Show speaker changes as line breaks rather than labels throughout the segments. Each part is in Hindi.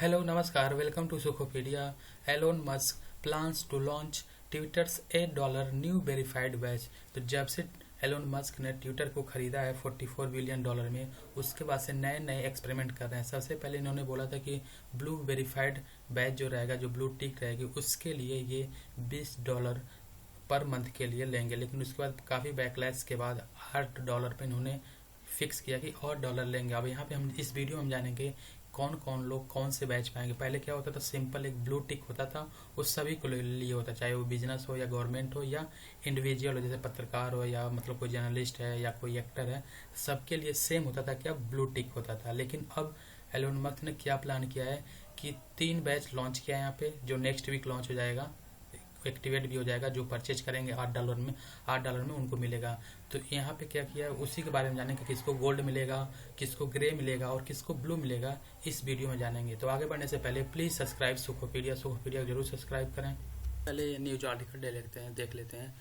हेलो नमस्कार, वेलकम टू सुखोपीडिया। Elon Musk plans to launch Twitter's $8 new verified badge. तो जब से एलोन मस्क ने ट्विटर को खरीदा है $44 बिलियन में, उसके बाद से नए नए एक्सपेरिमेंट कर रहे हैं। सबसे पहले इन्होंने बोला था कि ब्लू वेरीफाइड बैच जो रहेगा, जो ब्लू टिक रहेगी, उसके लिए ये $20 पर मंथ के लिए लेंगे। लेकिन उसके बाद काफ़ी बैकलैश के बाद $8 पे इन्होंने फिक्स किया कि और डॉलर लेंगे। अब यहाँ पे हम इस वीडियो में हम जानेंगे कौन कौन लोग कौन से बैच पाएंगे। पहले क्या होता था, सिंपल एक ब्लू टिक होता था, वो सभी को लिए होता, चाहे वो बिजनेस हो या गवर्नमेंट हो या इंडिविजुअल हो, जैसे पत्रकार हो या मतलब कोई जर्नलिस्ट है या कोई एक्टर है, सबके लिए सेम होता था, क्या ब्लू टिक होता था। लेकिन अब एलोन मस्क ने क्या प्लान किया है कि 3 बैच लॉन्च किया है यहाँ पे, जो नेक्स्ट वीक लॉन्च हो जाएगा, एक्टिवेट भी हो जाएगा। जो परचेज करेंगे $8 में उनको मिलेगा। तो यहाँ पे क्या किया है, उसी के बारे में जानेंगे, किसको गोल्ड मिलेगा, किसको ग्रे मिलेगा और किसको ब्लू मिलेगा, इस वीडियो में जानेंगे। तो आगे बढ़ने से पहले प्लीज सब्सक्राइब सुखोपीडिया जरूर सब्सक्राइब करें। पहले न्यूज आर्टिकल देख लेते हैं।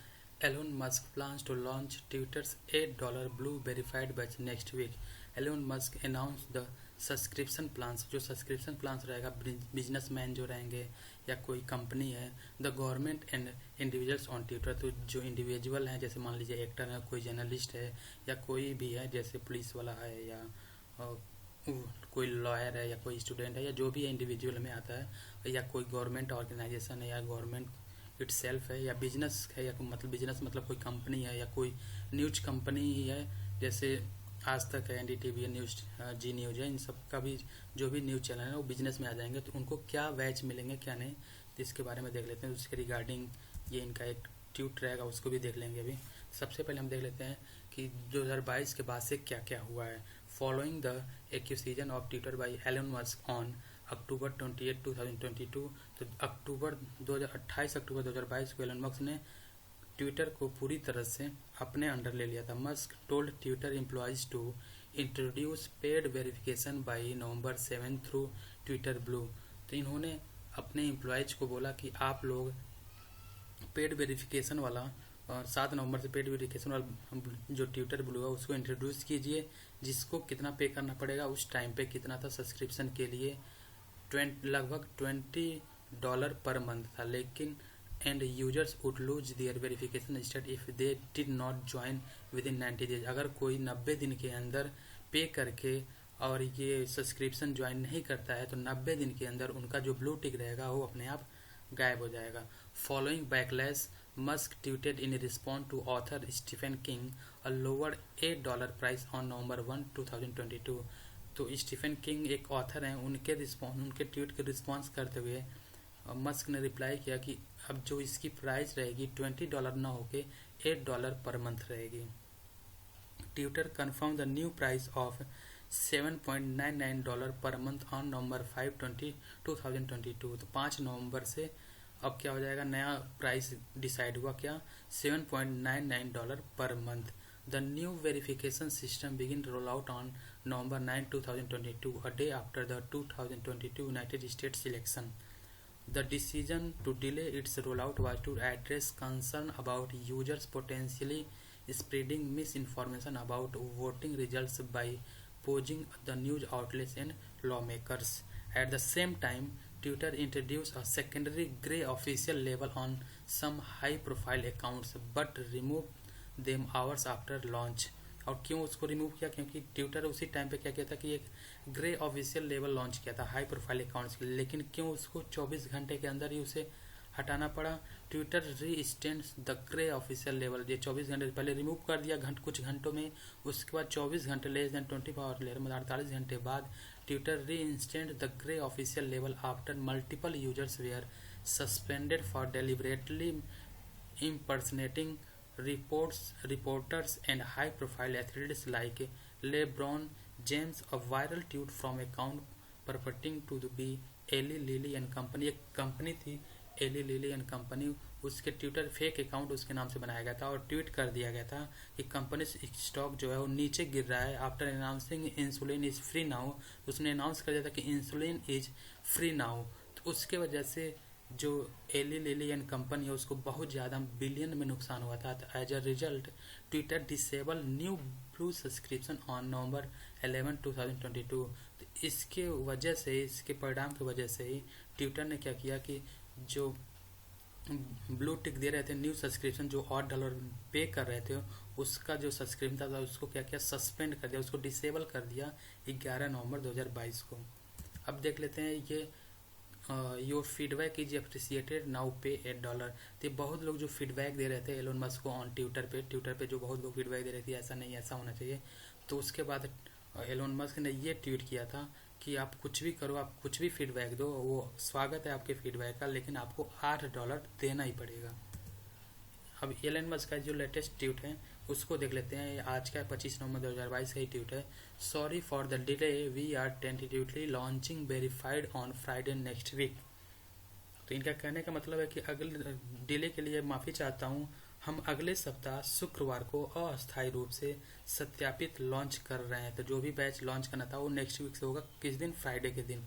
Elon Musk plans to launch Twitter's $8 blue verified badge next week. Elon Musk announce the subscription plans. जो सब्सक्रिप्शन प्लान्स रहेगा, बिजनेसमैन जो रहेंगे या कोई कंपनी है, the government and individuals on Twitter. तो जो इंडिविजुअल हैं, जैसे मान लीजिए एक्टर है, कोई जर्नलिस्ट है या कोई भी है, जैसे पुलिस वाला है या कोई लॉयर है या कोई स्टूडेंट है या जो भी इंडिविजुअल में आता है, या कोई गवर्नमेंट ऑर्गेनाइजेशन है या गवर्नमेंट इटसेल्फ है या बिजनेस है, या मतलब बिजनेस मतलब कोई कंपनी है या कोई न्यूज कंपनी ही है, जैसे आज तक है, एनडीटीवी न्यूज, जी न्यूज है, इन सब का भी जो भी न्यूज चैनल है वो बिजनेस में आ जाएंगे। तो उनको क्या बैच मिलेंगे क्या नहीं, तो इसके बारे में देख लेते हैं। उसके रिगार्डिंग ये इनका एक ट्वीट रहेगा, उसको भी देख लेंगे। अभी सबसे पहले हम देख लेते हैं कि 2022 के बाद से क्या क्या हुआ है। Following the acquisition of Twitter by Elon Musk on October 28, 2022। तो 28 अक्टूबर 2022 को एलोन मस्क ने ट्विटर को पूरी तरह से अपने अंडर ले लिया था। Musk told Twitter employees to introduce paid verification by November 7 through Twitter blue. तो इन्होंने अपने एम्प्लॉयज को बोला कि आप लोग पेड वेरिफिकेशन वाला, और 7 नवंबर से पेड वेरिफिकेशन वाला जो ट्विटर ब्लू है उसको इंट्रोड्यूस कीजिए। जिसको कितना पे करना पड़ेगा, उस टाइम पे कितना था सब्सक्रिप्शन के लिए, लगभग $20 पर मंथ था। लेकिन and users would lose their verification state if they did not join with in 90 days. अगर कोई 90 दिन के अंदर पे करके और ये सब्सक्रिप्शन ज्वाइन नहीं करता है, तो 90 दिन के अंदर उनका जो ब्लू टिक रहेगा वो अपने आप गायब हो जाएगा। Following backlash, Musk tweeted in response to author Stephen King a lower $8 price on November 1, 2022। तो स्टीफन किंग एक ऑथर हैं, उनके ट्वीट के रिस्पॉन्स करते हुए मस्क ने रिप्लाई किया कि अब जो इसकी प्राइस रहेगी $20 ना होके $8 पर मंथ रहेगी। Twitter confirm the new price of $7.99 per month on November 5, 2022। तो 5 नवंबर से अब क्या हो जाएगा, नया प्राइस डिसाइड हुआ, क्या, $7.99 per month. The new verification system begin roll out on November 9, 2022, a day after the 2022 United states election. The decision to delay its rollout was to address concern about users potentially spreading misinformation about voting results by posing the news outlets and lawmakers. At the same time, Twitter introduced a secondary grey official label on some high-profile accounts, but removed them hours after launch. और क्यों उसको रिमूव किया, क्योंकि ट्विटर उसी टाइम पे क्या किया था कि एक ग्रे ऑफिशियल लेवल लॉन्च किया था हाई प्रोफाइल अकाउंट्स के लिए। लेकिन क्यों उसको 24 घंटे के अंदर ही उसे हटाना पड़ा। Twitter reinstates the grey official लेवल। ये 24 घंटे पहले रिमूव कर दिया कुछ घंटों में, उसके बाद 24 घंटे लेस देन 24 आवर लेटर, मतलब 48 घंटे बाद Twitter reinstate the grey official लेवल after multiple users were suspended for deliberately impersonating reporters and high-profile athletes like LeBron James. A viral tweet from account purporting to be Eli Lilly and company, एक कंपनी थी एली लिली एंड कंपनी, उसके ट्विटर फेक अकाउंट उसके नाम से बनाया गया था और ट्वीट कर दिया गया था कि कंपनी स्टॉक जो है वो नीचे गिर रहा है after announcing insulin is free now. उसने अनाउंस कर दिया था कि इंसुलिन इज फ्री नाउ। तो उसके वजह से जो एली लिली एंड कंपनी है उसको बहुत ज़्यादा बिलियन में नुकसान हुआ था। तो as a result Twitter disable new blue subscription on November 11, 2022। तो इसके वजह से, इसके परिणाम की वजह से ही ट्विटर ने क्या किया कि जो ब्लू टिक दे रहे थे न्यू सब्सक्रिप्शन, जो $8 पे कर रहे थे, उसका जो सब्सक्रिप्शन था उसको क्या किया, सस्पेंड कर दिया, उसको डिसेबल कर दिया 11 नवंबर 2022 को। अब देख लेते हैं ये your feedback is appreciated, now पे $8। तो बहुत लोग जो फीडबैक दे रहे थे एलोन मस्क को ऑन ट्विटर पे जो बहुत लोग फीडबैक दे रहे थे ऐसा नहीं, ऐसा होना चाहिए। तो उसके बाद एलोन मस्क ने ये ट्वीट किया था कि आप कुछ भी करो, आप कुछ भी फीडबैक दो, वो स्वागत है आपके फीडबैक का, लेकिन आपको $8 देना ही पड़ेगा। अब एलन मस्क का जो लेटेस्ट ट्वीट है उसको देख लेते हैं। आज का 25 नवंबर 2022 का ही ट्वीट है। Sorry for the delay, we are tentatively launching verified on Friday next week. तो इनका कहने का मतलब है कि अगले डिले के लिए माफ़ी चाहता हूँ, हम अगले सप्ताह शुक्रवार को अस्थायी रूप से सत्यापित लॉन्च कर रहे हैं। तो जो भी बैच लॉन्च करना था वो नेक्स्ट वीक से होगा। किस दिन? फ्राइडे के दिन।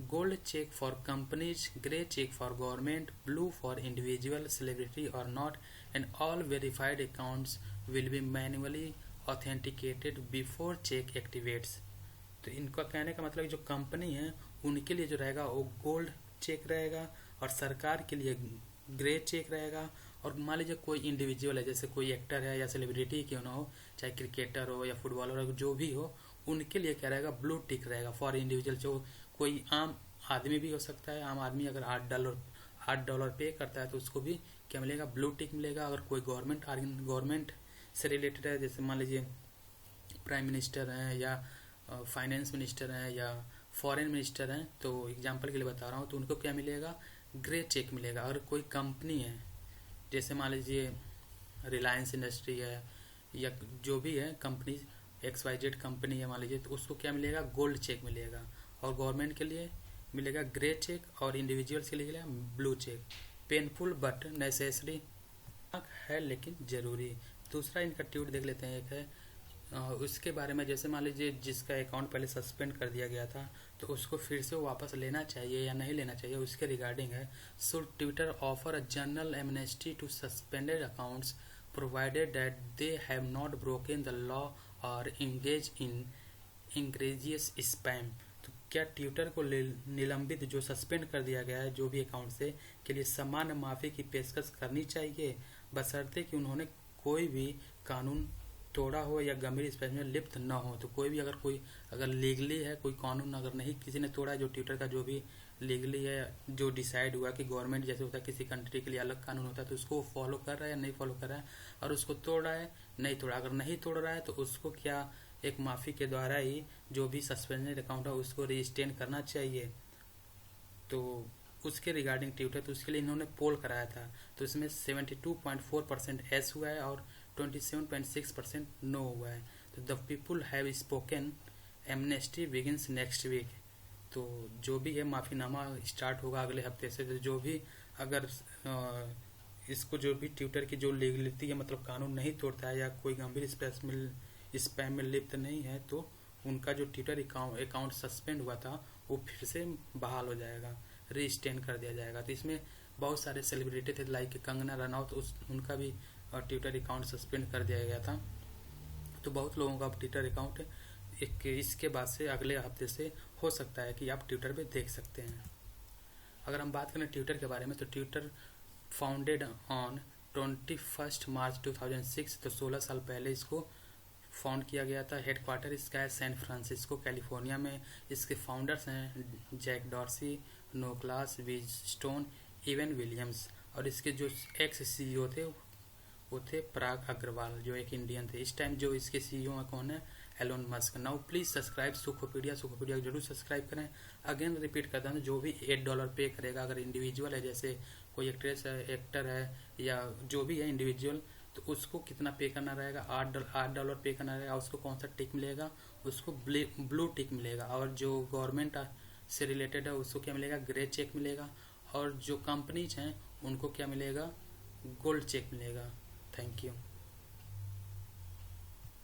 Gold check for companies, grey check for government, blue for individual, celebrity और not, and all verified accounts will be manually authenticated before check activates. तो इनका कहने का मतलब जो कंपनी है उनके लिए जो रहेगा वो गोल्ड चेक रहेगा, और सरकार के लिए ग्रे चेक रहेगा। और मान लीजिए कोई इंडिविजुअल है, जैसे कोई एक्टर है या सेलिब्रिटी क्यों ना हो, चाहे क्रिकेटर हो या फुटबॉलर हो, जो भी हो, उनके लिए क्या रहेगा, ब्लू टिक रहेगा फॉर इंडिविजुअल। जो कोई आम आदमी भी हो सकता है, आम आदमी अगर $8 पे करता है तो उसको भी क्या मिलेगा, ब्लू टिक मिलेगा। अगर कोई गवर्नमेंट से रिलेटेड है, जैसे मान लीजिए प्राइम मिनिस्टर हैं या फाइनेंस मिनिस्टर हैं या फॉरेन मिनिस्टर हैं, तो एग्जांपल के लिए बता रहा हूँ, तो उनको क्या मिलेगा, ग्रे चेक मिलेगा। अगर कोई कंपनी है, जैसे मान लीजिए रिलायंस इंडस्ट्री है या जो भी है कंपनी, XYZ कंपनी है मान लीजिए, तो उसको क्या मिलेगा, गोल्ड चेक मिलेगा। और गवर्नमेंट के लिए मिलेगा ग्रे चेक, और इंडिविजुअल्स के लिए मिलेगा blue check. Painful but necessary है, लेकिन जरूरी। दूसरा इनका ट्वीट देख लेते हैं। एक है उसके बारे में, जैसे मान लीजिए जिसका अकाउंट पहले सस्पेंड कर दिया गया था तो उसको फिर से वापस लेना चाहिए या नहीं लेना चाहिए, उसके रिगार्डिंग है। Should Twitter offer a general amnesty to suspended accounts provided that they have not broken the law or engage in egregious spam. तो क्या ट्विटर को निलंबित, जो सस्पेंड कर दिया गया है जो भी अकाउंट से, के लिए समान माफी की पेशकश करनी चाहिए, बशर्ते कि उन्होंने कोई भी कानून तोड़ा हो या गंभीर स्पैम में लिप्त न हो। तो कोई भी अगर लीगली है, कोई कानून अगर नहीं किसी ने तोड़ा है, जो ट्विटर का जो भी लीगली है, जो डिसाइड हुआ कि गवर्नमेंट जैसे होता है किसी कंट्री के लिए अलग कानून होता है, तो उसको फॉलो कर रहा है या नहीं फॉलो कर रहा है, और उसको तोड़ रहा है नहीं तोड़ा। अगर नहीं तोड़ रहा है तो उसको क्या एक माफी के द्वारा ही जो भी सस्पेंडेड अकाउंट है उसको रिस्टेन करना चाहिए। तो उसके रिगार्डिंग ट्वीट है, तो उसके लिए इन्होंने पोल कराया था। तो इसमें 72.4% एस हुआ है और 27.6% नो हुआ है। तो the people have spoken, amnesty begins next week. तो जो भी है माफीनामा स्टार्ट होगा अगले हफ्ते से। तो जो भी अगर इसको जो भी ट्विटर की जो लीगलिटी है, मतलब कानून नहीं तोड़ता है या कोई गंभीर स्पैम में लिप्त नहीं है, तो उनका जो ट्विटर अकाउंट सस्पेंड हुआ था वो फिर से बहाल हो जाएगा, रीस्टेन कर दिया जाएगा। तो इसमें बहुत सारे सेलिब्रिटी थे, लाइक कंगना रनौत, उनका भी ट्विटर अकाउंट सस्पेंड कर दिया गया था। तो बहुत लोगों का ट्विटर अकाउंट इसके बाद से अगले हफ्ते से हो सकता है कि आप ट्विटर पे देख सकते हैं। अगर हम बात करें ट्विटर के बारे में, तो ट्विटर फाउंडेड ऑन 21 मार्च 2006, तो 16 साल पहले इसको फाउंड किया गया था। हेडक्वार्टर इसका है सैन फ्रांसिस्को कैलिफोर्निया में। इसके फाउंडर्स हैं जैक डॉर्सी, नोक्लास विजस्टोन, इवन विलियम्स, और इसके जो एक्स CEO थे वो थे पराग अग्रवाल, जो एक इंडियन थे। इस टाइम जो इसके CEO में कौन है, Elon Musk. Now please subscribe सुखोपीडिया को जरूर सब्सक्राइब करें। अगेन रिपीट करता हूँ, जो भी $8 पे करेगा, अगर इंडिविजुअल है, जैसे कोई एक्ट्रेस है, एक्टर है, या जो भी है इंडिविजुअल, तो उसको कितना पे करना रहेगा, $8 पे करना रहेगा। उसको कौन सा टिक मिलेगा, उसको ब्लू टिक मिलेगा। और जो गवर्नमेंट से रिलेटेड है उसको क्या मिलेगा, ग्रे चेक मिलेगा। और जो कंपनीज हैं उनको क्या मिलेगा, गोल्ड चेक मिलेगा। Thank you.